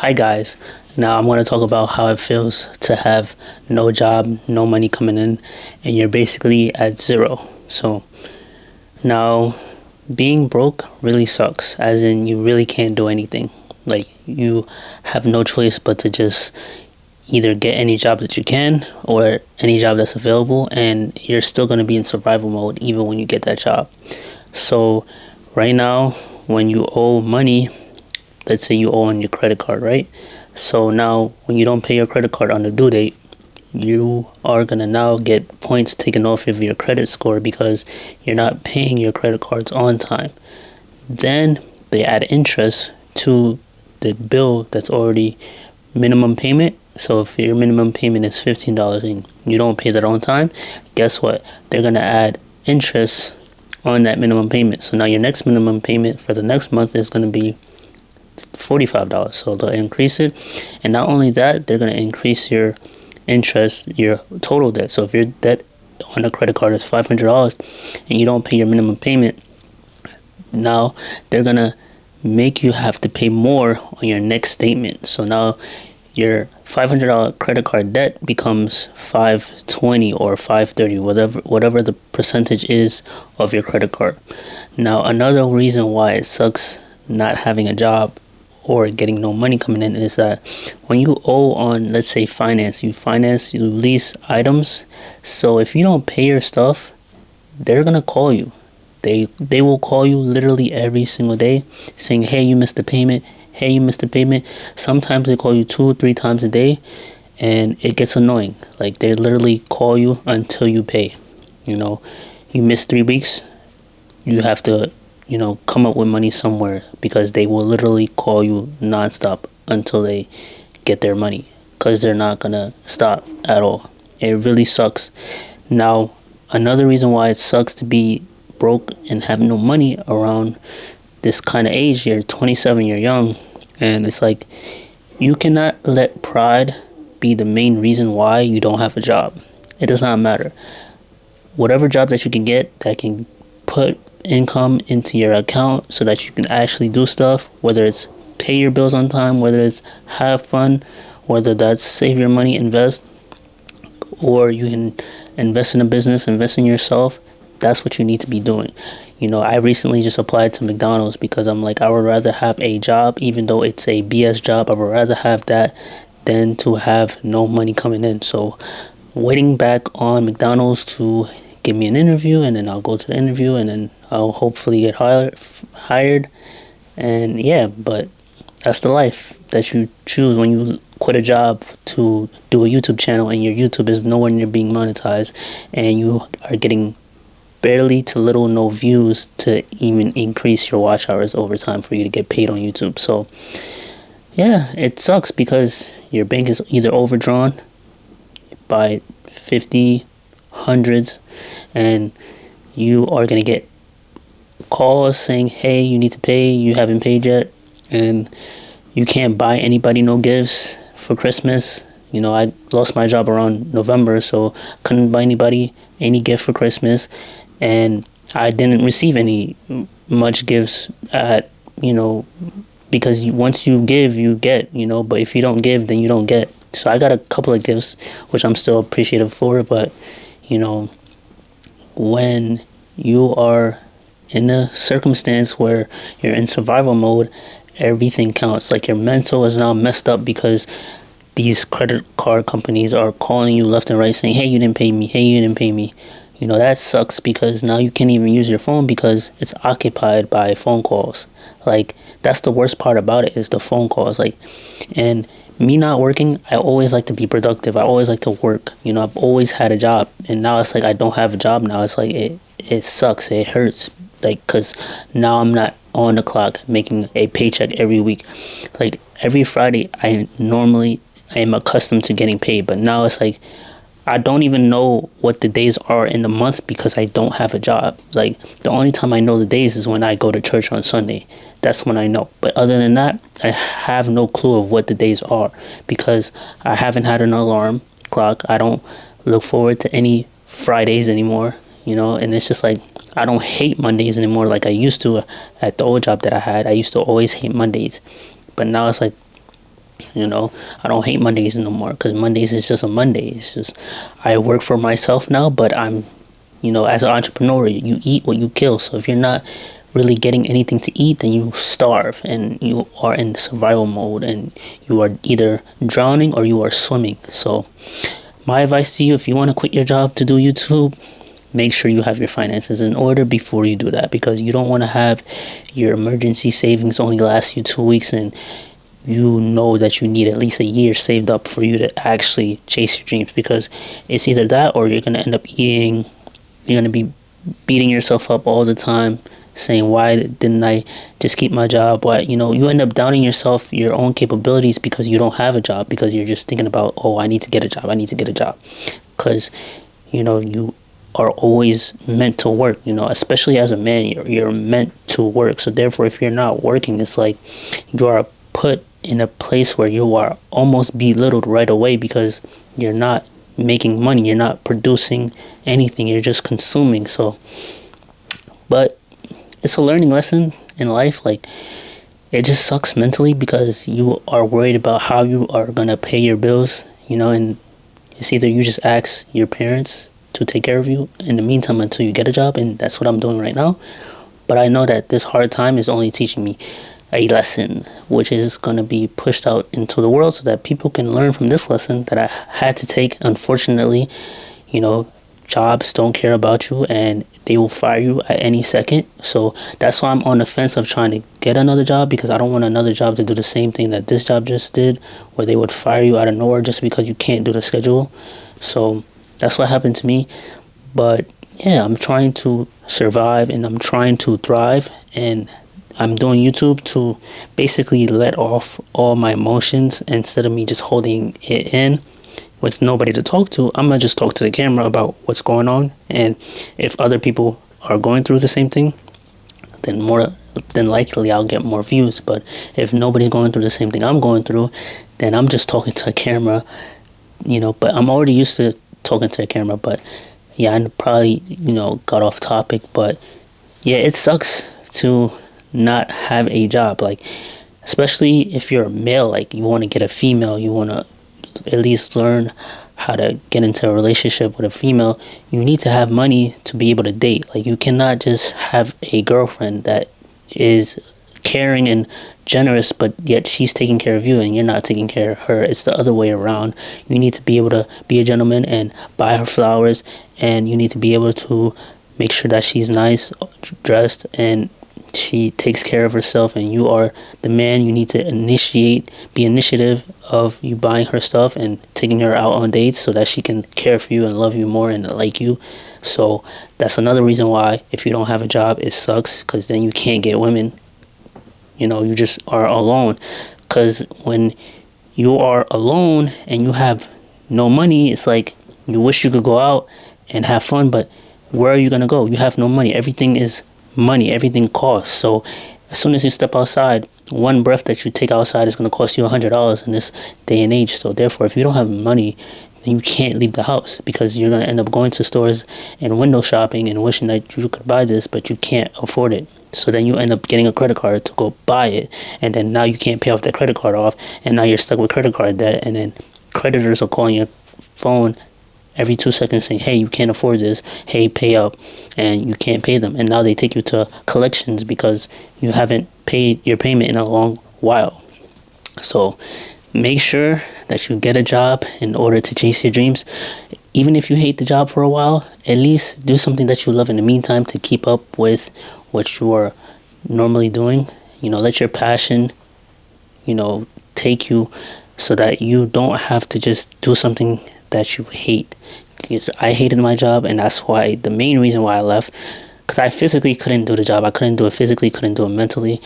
Hi guys, now I'm going to talk about how it feels to have no job, no money coming in, and you're basically at zero. So now being broke really sucks, as in you really can't do anything. Like you have no choice but to just either get any job that you can or any job that's available, and you're still going to be in survival mode even when you get that job. So right now, when you owe money, let's say you owe on your credit card, right? So now when you don't pay your credit card on the due date, you are gonna now get points taken off of your credit score because you're not paying your credit cards on time. Then they add interest to the bill that's already minimum payment. So if your minimum payment is $15 and you don't pay that on time, guess what? They're gonna add interest on that minimum payment. So now your next minimum payment for the next month is gonna be $45. So they'll increase it, and not only that, they're going to increase your interest, your total debt. So if your debt on a credit card is $500 and you don't pay your minimum payment, now they're going to make you have to pay more on your next statement. So now your $500 credit card debt becomes $520 or $530, whatever the percentage is of your credit card. Now another reason why it sucks not having a job or getting no money coming in is that when you owe on, let's say, you lease items. So if you don't pay your stuff, they're gonna call you. They will call you literally every single day saying, hey, you missed the payment. Hey, you missed the payment. Sometimes they call you 2-3 times a day, and it gets annoying. Like they literally call you until you pay. You miss 3 weeks, you have to come up with money somewhere, because they will literally call you nonstop until they get their money, because they're not gonna stop at all. It really sucks. Now, another reason why it sucks to be broke and have no money around this kind of age, you're 27, you're young, and it's like you cannot let pride be the main reason why you don't have a job. It does not matter. Whatever job that you can get that can put income into your account so that you can actually do stuff, whether it's pay your bills on time, whether it's have fun, whether that's save your money, invest, or you can invest in a business, invest in yourself. That's what you need to be doing. I recently just applied to McDonald's because I'm like, I would rather have a job, even though it's a BS job. I would rather have that than to have no money coming in. So waiting back on McDonald's to give me an interview, and then I'll go to the interview, and then I'll hopefully get hired. And yeah, but that's the life that you choose when you quit a job to do a YouTube channel, and your YouTube is nowhere near being monetized, and you are getting barely to little no views to even increase your watch hours over time for you to get paid on YouTube. So yeah, it sucks because your bank is either overdrawn by 50, hundreds, and you are going to get calls saying, hey, you need to pay, you haven't paid yet, and you can't buy anybody no gifts for Christmas. I lost my job around November, so couldn't buy anybody any gift for Christmas, and I didn't receive any much gifts because once you give, you get, but if you don't give, then you don't get. So I got a couple of gifts, which I'm still appreciative for, but when you are in a circumstance where you're in survival mode, everything counts. Like your mental is now messed up because these credit card companies are calling you left and right saying, hey, you didn't pay me. Hey, you didn't pay me. That sucks because now you can't even use your phone because it's occupied by phone calls. Like that's the worst part about it, is the phone calls. Like, and me not working, I always like to be productive. I always like to work. I've always had a job, and now it's like I don't have a job now. It's like it sucks. It hurts. Like, because now I'm not on the clock making a paycheck every week. Like every Friday, I am accustomed to getting paid, but now it's like I don't even know what the days are in the month because I don't have a job. Like the only time I know the days is when I go to church on Sunday. That's when I know. But other than that, I have no clue of what the days are because I haven't had an alarm clock. I don't look forward to any Fridays anymore, and it's just like I don't hate Mondays anymore like I used to at the old job that I had. I used to always hate Mondays. But now it's like You know, I don't hate Mondays no more, because Mondays is just a Monday. It's just, I work for myself now, but I'm, as an entrepreneur, you eat what you kill. So if you're not really getting anything to eat, then you starve and you are in survival mode, and you are either drowning or you are swimming. So my advice to you, if you want to quit your job to do YouTube, make sure you have your finances in order before you do that, because you don't want to have your emergency savings only last you 2 weeks, and you know that you need at least a year saved up for you to actually chase your dreams, because it's either that or you're going to end up you're going to be beating yourself up all the time, saying, why didn't I just keep my job? Why, you end up doubting yourself, your own capabilities, because you don't have a job, because you're just thinking about, oh, I need to get a job, I need to get a job. Because you are always meant to work, especially as a man, you're meant to work. So therefore, if you're not working, it's like you are put in a place where you are almost belittled right away, because you're not making money, you're not producing anything, you're just consuming. So, but it's a learning lesson in life. Like, it just sucks mentally, because you are worried about how you are gonna pay your bills, and it's either you just ask your parents to take care of you in the meantime until you get a job, and that's what I'm doing right now. But I know that this hard time is only teaching me a lesson, which is going to be pushed out into the world, so that people can learn from this lesson that I had to take. Unfortunately, jobs don't care about you, and they will fire you at any second. So that's why I'm on the fence of trying to get another job, because I don't want another job to do the same thing that this job just did, where they would fire you out of nowhere just because you can't do the schedule. So that's what happened to me. But yeah, I'm trying to survive, and I'm trying to thrive, and I'm doing YouTube to basically let off all my emotions. Instead of me just holding it in with nobody to talk to, I'm gonna just talk to the camera about what's going on. And if other people are going through the same thing, then more than likely I'll get more views. But if nobody's going through the same thing I'm going through, then I'm just talking to a camera, but I'm already used to talking to a camera. But yeah, I probably got off topic, but yeah, it sucks to not have a job. Like, especially if you're a male, like, you want to get a female, you want to at least learn how to get into a relationship with a female, you need to have money to be able to date. Like, you cannot just have a girlfriend that is caring and generous, but yet she's taking care of you and you're not taking care of her. It's the other way around. You need to be able to be a gentleman and buy her flowers, and you need to be able to make sure that she's nice dressed and she takes care of herself, and you are the man. You need to be initiative of you buying her stuff and taking her out on dates, so that she can care for you and love you more and like you. So that's another reason why, if you don't have a job, it sucks, because then you can't get women. You just are alone. Because when you are alone and you have no money, it's like you wish you could go out and have fun, but where are you gonna go? You have no money. Everything is money, everything costs. So as soon as you step outside, one breath that you take outside is going to cost you $100 in this day and age. So therefore, if you don't have money, then you can't leave the house, because you're going to end up going to stores and window shopping and wishing that you could buy this, but you can't afford it. So then you end up getting a credit card to go buy it, and then now you can't pay off that credit card off, and now you're stuck with credit card debt, and then creditors are calling your phone every 2 seconds saying, hey, you can't afford this, hey, pay up, and you can't pay them. And now they take you to collections because you haven't paid your payment in a long while. So make sure that you get a job in order to chase your dreams. Even if you hate the job for a while, at least do something that you love in the meantime to keep up with what you are normally doing. Let your passion, take you, so that you don't have to just do something that you hate. Because I hated my job, and that's why, the main reason why I left, because I physically couldn't do the job. I couldn't do it physically, couldn't do it mentally.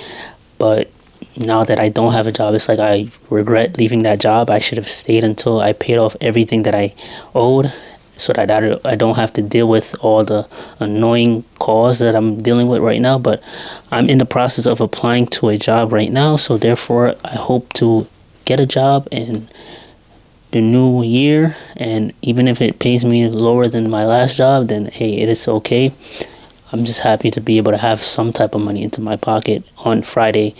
But now that I don't have a job, it's like I regret leaving that job. I should have stayed until I paid off everything that I owed, so that I don't have to deal with all the annoying calls that I'm dealing with right now. But I'm in the process of applying to a job right now, so therefore I hope to get a job in the new year. And even if it pays me lower than my last job, then hey, it is okay. I'm just happy to be able to have some type of money into my pocket on Friday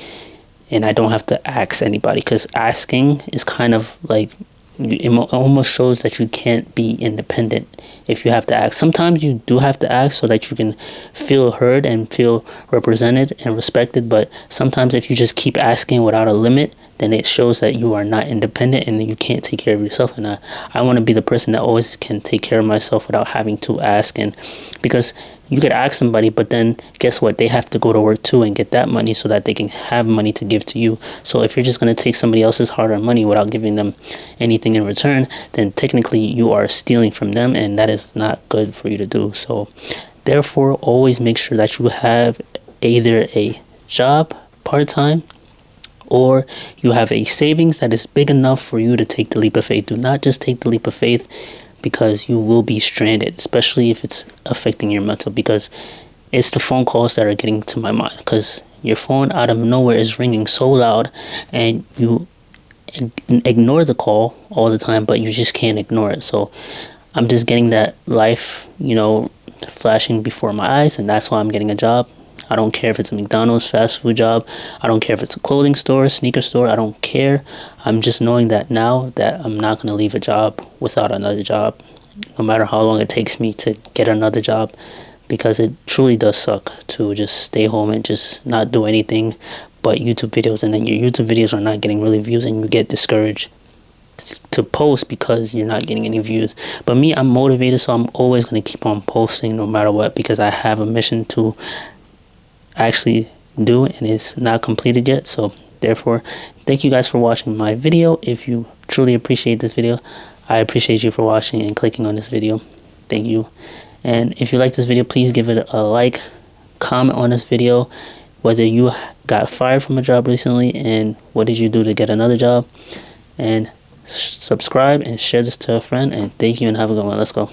and I don't have to ask anybody, because asking is kind of like, it almost shows that you can't be independent if you have to ask. Sometimes you do have to ask so that you can feel heard and feel represented and respected, but sometimes if you just keep asking without a limit, then it shows that you are not independent and you can't take care of yourself. And I want to be the person that always can take care of myself without having to ask. And because you could ask somebody, but then guess what? They have to go to work too and get that money so that they can have money to give to you. So if you're just going to take somebody else's hard-earned money without giving them anything in return, then technically you are stealing from them, and that is not good for you to do. So therefore, always make sure that you have either a job part-time, or you have a savings that is big enough for you to take the leap of faith. Do not just take the leap of faith, because you will be stranded, especially if it's affecting your mental, because it's the phone calls that are getting to my mind. Because your phone out of nowhere is ringing so loud, and you ignore the call all the time, but you just can't ignore it. So I'm just getting that life, flashing before my eyes, and that's why I'm getting a job. I don't care if it's a McDonald's fast food job. I don't care if it's a clothing store, sneaker store. I don't care. I'm just knowing that now that I'm not going to leave a job without another job, no matter how long it takes me to get another job, because it truly does suck to just stay home and just not do anything but YouTube videos, and then your YouTube videos are not getting really views, and you get discouraged to post because you're not getting any views. But me, I'm motivated, so I'm always going to keep on posting no matter what, because I have a mission to actually do, and it's not completed yet. So therefore, thank you guys for watching my video. If you truly appreciate this video, I appreciate you for watching and clicking on this video. Thank you. And if you like this video, please give it a like, comment on this video whether you got fired from a job recently and what did you do to get another job, and subscribe and share this to a friend. And thank you, and have a good one. Let's go.